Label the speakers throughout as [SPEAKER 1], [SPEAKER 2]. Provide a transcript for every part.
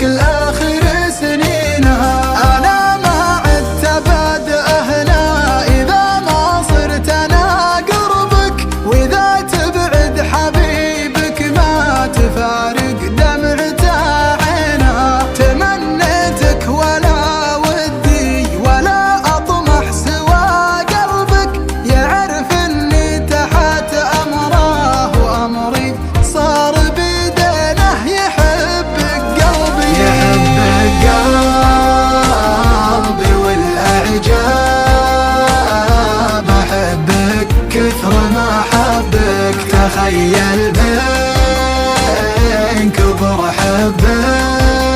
[SPEAKER 1] الآخر سنينها. أنا ما عدت أبدأ هنا إذا ما صرت أنا قربك، وإذا تبعد حبيبك ما تفارق دمعة عينها. تمنيتك ولا ودي ولا أطمح سوى قلبك، يعرف إني تحت أمره وأمري صار بيدينه. يحبك قلبي يحبك قلبي والأعجاب، أحبك كثر ما أحبك. تخيل بين كبر حبك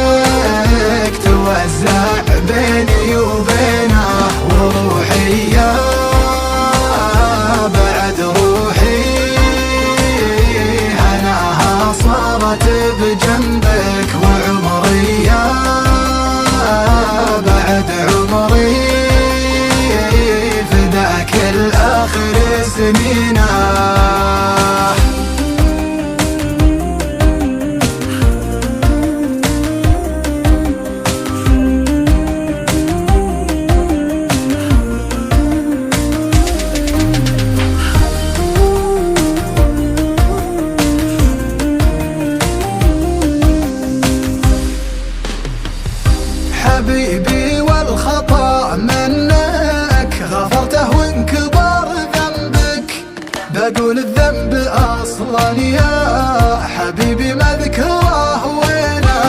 [SPEAKER 1] توزع بيني وبينه، وروحي يا بعد روحي هناها صارت بجنبك، وعمري يا بعد عمري فداك الآخر سنينه. حبيبي والخطأ منك غفرته وانكبر ذنبك، بقول الذنب أصلا يا حبيبي مذكره وينه.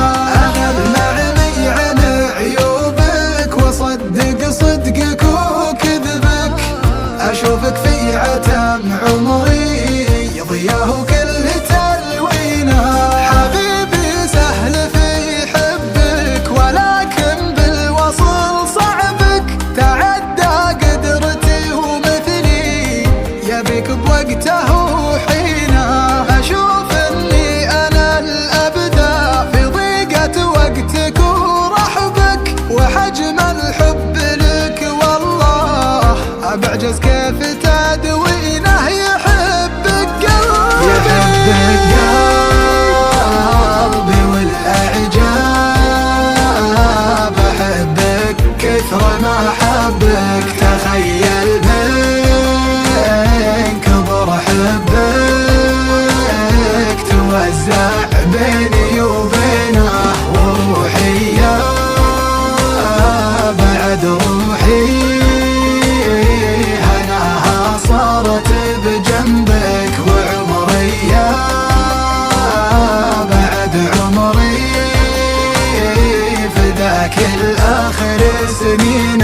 [SPEAKER 1] أنا المعني عن عيوبك وصدق صدقك وكذبك، أشوفك في عتم عمري ضياه كل تلوينه. حبيبي سهل في حبك ولكن بالوصل صعبك، تعدى قدرتي ومثلي يبيك بوقته وحينه. أشوف إني أنا الأبدع في ضيقة وقتك ورحبك، وحجم الحب لك والله أبعجز كيف تدوينه. يحبك قلبي يحبك قلبي والأعجاب، أحبك كثر ما أحبك. تخيل بين كبر حبك توزع بيني وبينه، وروحي يا بعد روحي هناها صارت بجنبك، وعمري يا بعد عمري فداك الآخر سنين.